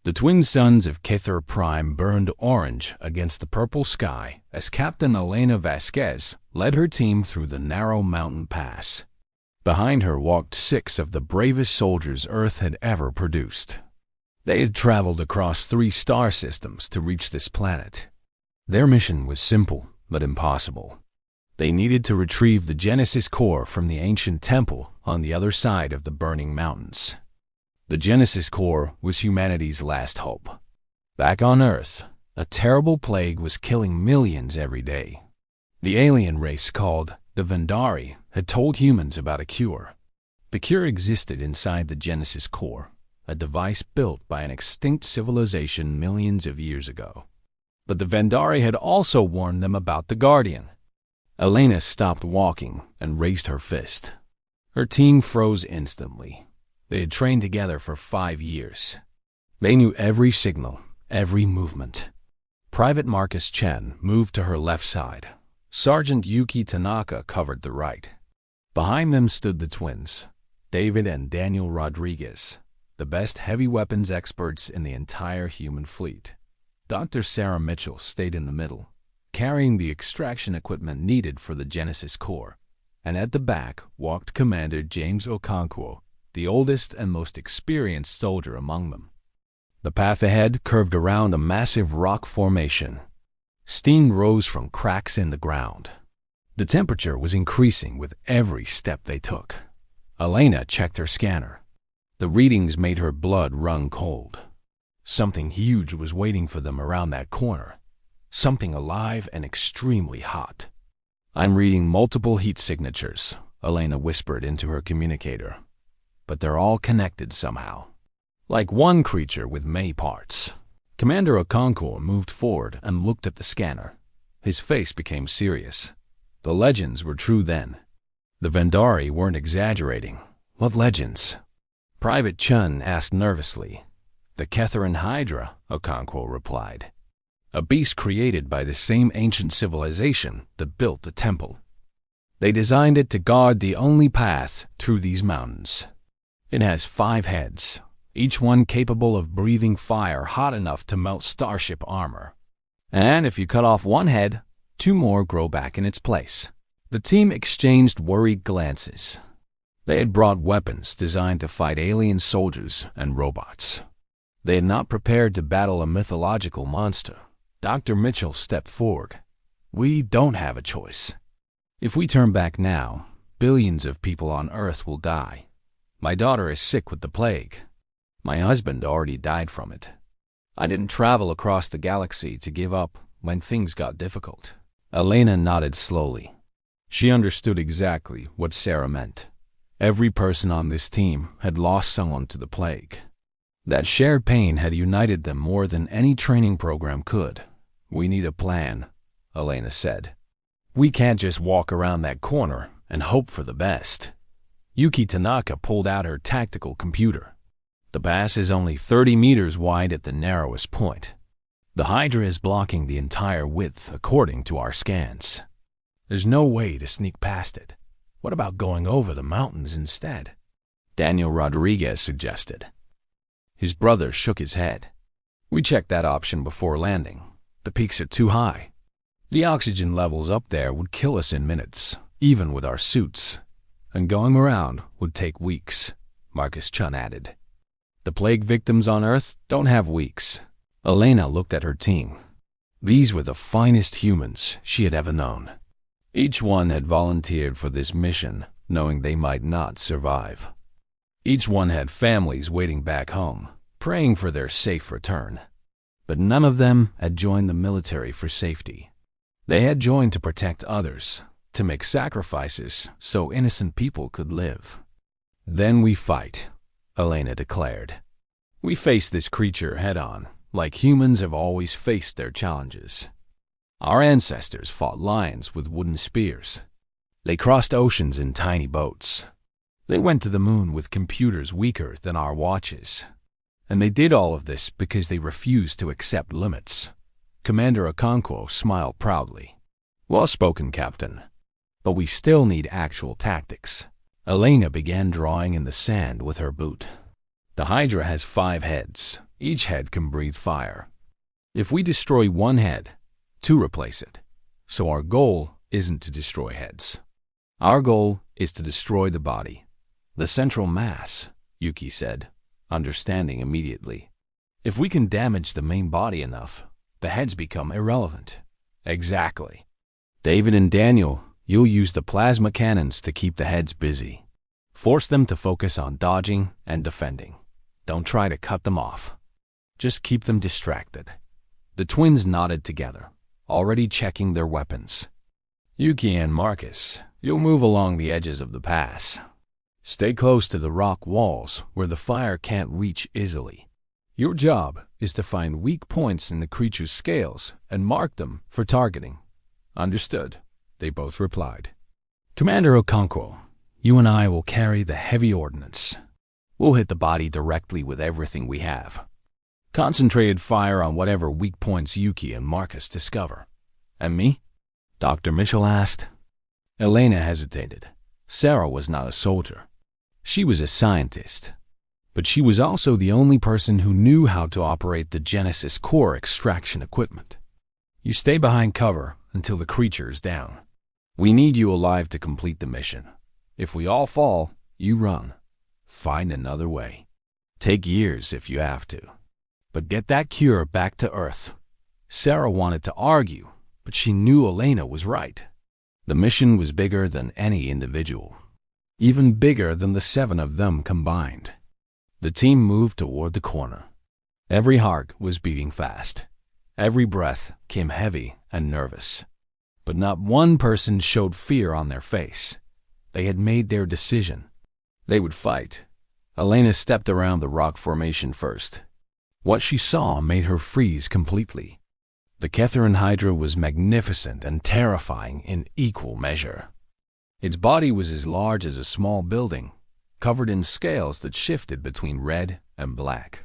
The twin suns of Kither Prime burned orange against the purple sky as Captain Elena Vasquez led her team through the narrow mountain pass. Behind her walked 6 of the bravest soldiers Earth had ever produced. They had traveled across 3 star systems to reach this planet. Their mission was simple but impossible. They needed to retrieve the Genesis core from the ancient temple on the other side of the burning mountains. The Genesis core was humanity's last hope. Back on Earth, a terrible plague was killing millions every day. The alien race called the Vendari had told humans about a cure. The cure existed inside the Genesis core, a device built by an extinct civilization millions of years ago. But the Vendari had also warned them about the Guardian. Elena stopped walking and raised her fist. Her team froze instantly. They had trained together for 5 years. They knew every signal, every movement. Private Marcus Chen moved to her left side. Sergeant Yuki Tanaka covered the right. Behind them stood the twins, David and Daniel Rodriguez, the best heavy weapons experts in the entire human fleet. Dr. Sarah Mitchell stayed in the middle, carrying the extraction equipment needed for the Genesis core, and at the back walked Commander James Okonkwo, the oldest and most experienced soldier among them. The path ahead curved around a massive rock formation. Steam rose from cracks in the ground. The temperature was increasing with every step they took. Elena checked her scanner. The readings made her blood run cold. Something huge was waiting for them around that corner. Something alive and extremely hot. "I'm reading multiple heat signatures," Elena whispered into her communicator. "But they're all connected somehow. Like one creature with many parts." Commander Okonkwo moved forward and looked at the scanner. His face became serious. The legends were true then. The Vendari weren't exaggerating. "What legends?" Private Chun asked nervously. "The Ketharan Hydra," Okonkwo replied. "A beast created by the same ancient civilization that built the temple. They designed it to guard the only path through these mountains. It has 5 heads, each one capable of breathing fire hot enough to melt starship armor. And if you cut off one head, 2 more grow back in its place." The team exchanged worried glances. They had brought weapons designed to fight alien soldiers and robots. They had not prepared to battle a mythological monster. Dr. Mitchell stepped forward. "We don't have a choice. If we turn back now, billions of people on Earth will die. My daughter is sick with the plague. My husband already died from it. I didn't travel across the galaxy to give up when things got difficult." Elena nodded slowly. She understood exactly what Sarah meant. Every person on this team had lost someone to the plague. That shared pain had united them more than any training program could. "We need a plan," Elena said. "We can't just walk around that corner and hope for the best." Yuki Tanaka pulled out her tactical computer. "The pass is only 30 meters wide at the narrowest point. The Hydra is blocking the entire width according to our scans. There's no way to sneak past it. What about going over the mountains instead?" Daniel Rodriguez suggested. His brother shook his head. "We checked that option before landing. The peaks are too high. The oxygen levels up there would kill us in minutes, even with our suits. And going around would take weeks," Marcus Chun added. "The plague victims on Earth don't have weeks." Elena looked at her team. These were the finest humans she had ever known. Each one had volunteered for this mission, knowing they might not survive. Each one had families waiting back home, praying for their safe return. But none of them had joined the military for safety. They had joined to protect others, to make sacrifices so innocent people could live. "Then we fight," Elena declared. "We face this creature head-on, like humans have always faced their challenges. Our ancestors fought lions with wooden spears. They crossed oceans in tiny boats. They went to the moon with computers weaker than our watches. And they did all of this because they refused to accept limits." Commander Okonkwo smiled proudly. "Well spoken, Captain. But we still need actual tactics." Elena began drawing in the sand with her boot. "The Hydra has 5 heads, Each head can breathe fire. If we destroy one head, two replace it. So our goal isn't to destroy heads. Our goal is to destroy the body, the central mass, Yuki said, understanding immediately. If we can damage the main body enough, the heads become irrelevant. Exactly. David and Daniel, you'll use the plasma cannons to keep the heads busy. Force them to focus on dodging and defending. Don't try to cut them off. Just keep them distracted. The twins nodded together, already checking their weapons. Yuki and Marcus, you'll move along the edges of the pass. Stay close to the rock walls where the fire can't reach easily. Your job is to find weak points in the creature's scales and mark them for targeting. Understood, they both replied. Commander Okonkwo, you and I will carry the heavy ordnance. We'll hit the body directly with everything we have. Concentrated fire on whatever weak points Yuki and Marcus discover. And me? Dr. Mitchell asked. Elena hesitated. Sarah was not a soldier. She was a scientist. But she was also the only person who knew how to operate the Genesis core extraction equipment. You stay behind cover until the creature is down. We need you alive to complete the mission. If we all fall, you run. Find another way. Take years if you have to. But get that cure back to Earth. Sarah wanted to argue, but she knew Elena was right. The mission was bigger than any individual. Even bigger than the 7 of them combined. The team moved toward the corner. Every heart was beating fast. Every breath came heavy and nervous. But not one person showed fear on their face. They had made their decision. They would fight. Elena stepped around the rock formation first. What she saw made her freeze completely. The Ketharan Hydra was magnificent and terrifying in equal measure. Its body was as large as a small building, covered in scales that shifted between red and black.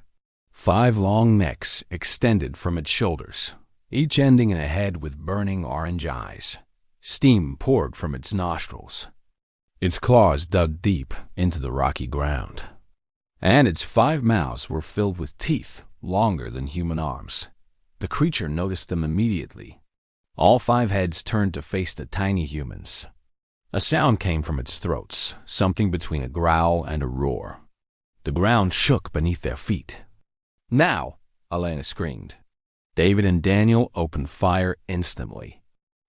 5 long necks extended from its shoulders, each ending in a head with burning orange eyes. Steam poured from its nostrils. Its claws dug deep into the rocky ground. And its 5 mouths were filled with teeth longer than human arms. The creature noticed them immediately. All 5 heads turned to face the tiny humans. A sound came from its throats, something between a growl and a roar. The ground shook beneath their feet. Now, Elena screamed. David and Daniel opened fire instantly.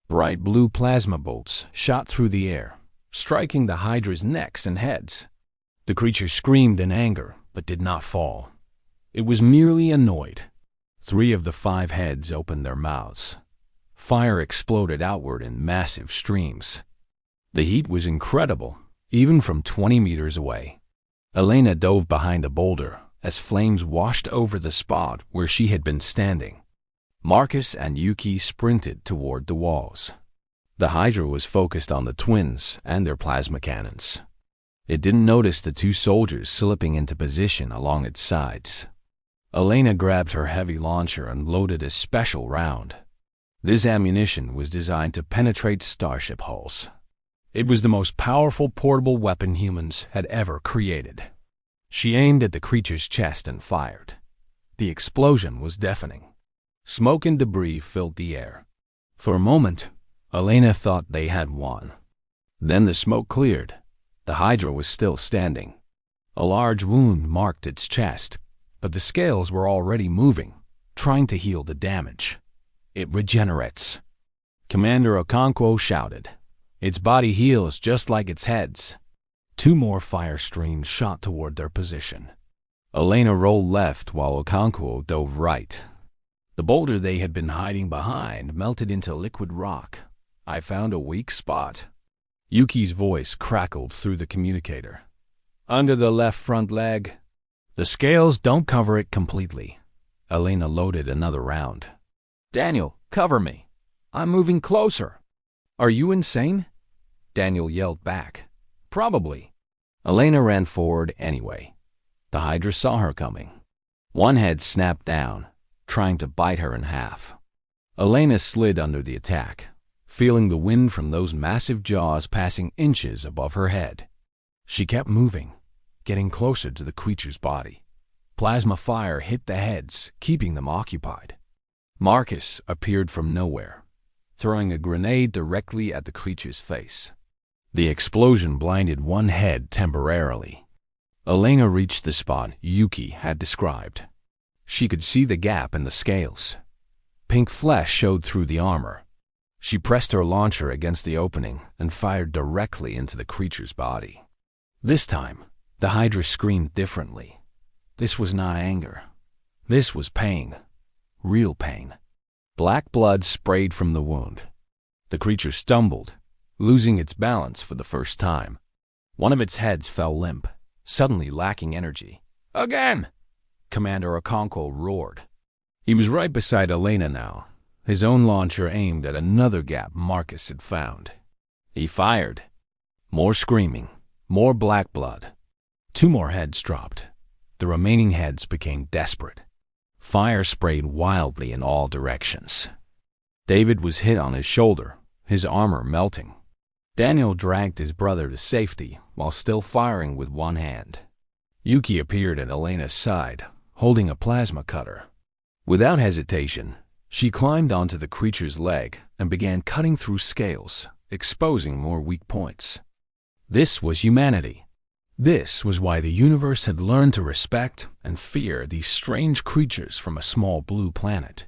Bright blue plasma bolts shot through the air, striking the Hydra's necks and heads. The creature screamed in anger, but did not fall. It was merely annoyed. 3 of the 5 heads opened their mouths. Fire exploded outward in massive streams. The heat was incredible, even from 20 meters away. Elena dove behind a boulder as flames washed over the spot where she had been standing. Marcus and Yuki sprinted toward the walls. The Hydra was focused on the twins and their plasma cannons. It didn't notice the 2 soldiers slipping into position along its sides. Elena grabbed her heavy launcher and loaded a special round. This ammunition was designed to penetrate starship hulls. It was the most powerful portable weapon humans had ever created. She aimed at the creature's chest and fired. The explosion was deafening. Smoke and debris filled the air. For a moment, Elena thought they had won. Then the smoke cleared. The Hydra was still standing. A large wound marked its chest, but the scales were already moving, trying to heal the damage. It regenerates. Commander Okonkwo shouted. Its body heals just like its heads. 2 more fire streams shot toward their position. Elena rolled left while Okonkwo dove right. The boulder they had been hiding behind melted into liquid rock. I found a weak spot. Yuki's voice crackled through the communicator. Under the left front leg. The scales don't cover it completely. Elena loaded another round. Daniel, cover me. I'm moving closer. Are you insane? Daniel yelled back. Probably. Elena ran forward anyway. The Hydra saw her coming. One head snapped down, trying to bite her in half. Elena slid under the attack, feeling the wind from those massive jaws passing inches above her head. She kept moving, getting closer to the creature's body. Plasma fire hit the heads, keeping them occupied. Marcus appeared from nowhere, throwing a grenade directly at the creature's face. The explosion blinded one head temporarily. Elena reached the spot Yuki had described. She could see the gap in the scales. Pink flesh showed through the armor. She pressed her launcher against the opening and fired directly into the creature's body. This time, the Hydra screamed differently. This was not anger. This was pain. Real pain. Black blood sprayed from the wound. The creature stumbled, losing its balance for the first time. One of its heads fell limp, suddenly lacking energy. "Again!" Commander Okonkwo roared. He was right beside Elena now, his own launcher aimed at another gap Marcus had found. He fired. More screaming, more black blood. 2 more heads dropped. The remaining heads became desperate. Fire sprayed wildly in all directions. David was hit on his shoulder, his armor melting. Daniel dragged his brother to safety while still firing with one hand. Yuki appeared at Elena's side, holding a plasma cutter. Without hesitation, she climbed onto the creature's leg and began cutting through scales, exposing more weak points. This was humanity. This was why the universe had learned to respect and fear these strange creatures from a small blue planet.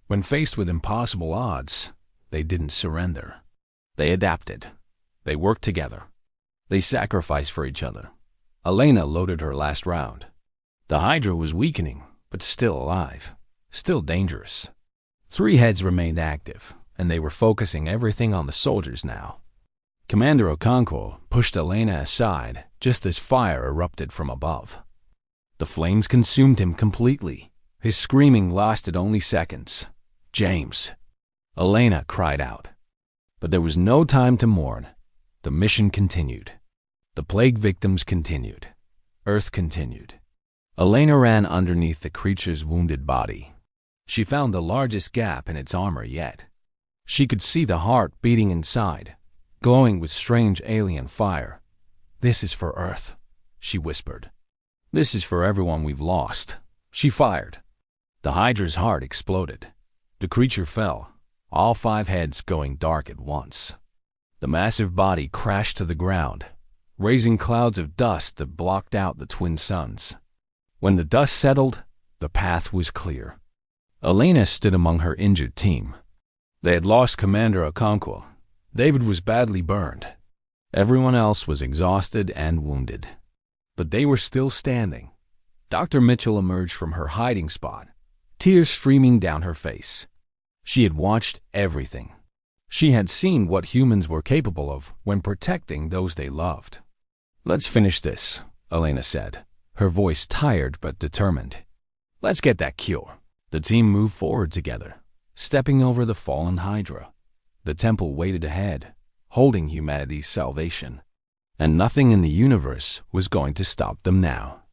When faced with impossible odds, they didn't surrender. They adapted. They worked together. They sacrificed for each other. Elena loaded her last round. The Hydra was weakening, but still alive, still dangerous. 3 heads remained active, and they were focusing everything on the soldiers now. Commander Okonkwo pushed Elena aside just as fire erupted from above. The flames consumed him completely. His screaming lasted only seconds. "James!" Elena cried out. But there was no time to mourn. The mission continued. The plague victims continued. Earth continued. Elena ran underneath the creature's wounded body. She found the largest gap in its armor yet. She could see the heart beating inside, glowing with strange alien fire. "This is for Earth," she whispered. "This is for everyone we've lost." She fired. The Hydra's heart exploded. The creature fell, all 5 heads going dark at once. The massive body crashed to the ground, raising clouds of dust that blocked out the twin suns. When the dust settled, the path was clear. Elena stood among her injured team. They had lost Commander Okonkwo. David was badly burned. Everyone else was exhausted and wounded. But they were still standing. Dr. Mitchell emerged from her hiding spot, tears streaming down her face. She had watched everything. She had seen what humans were capable of when protecting those they loved. "Let's finish this," Elena said, her voice tired but determined. "Let's get that cure." The team moved forward together, stepping over the fallen Hydra. The temple waited ahead, holding humanity's salvation. And nothing in the universe was going to stop them now.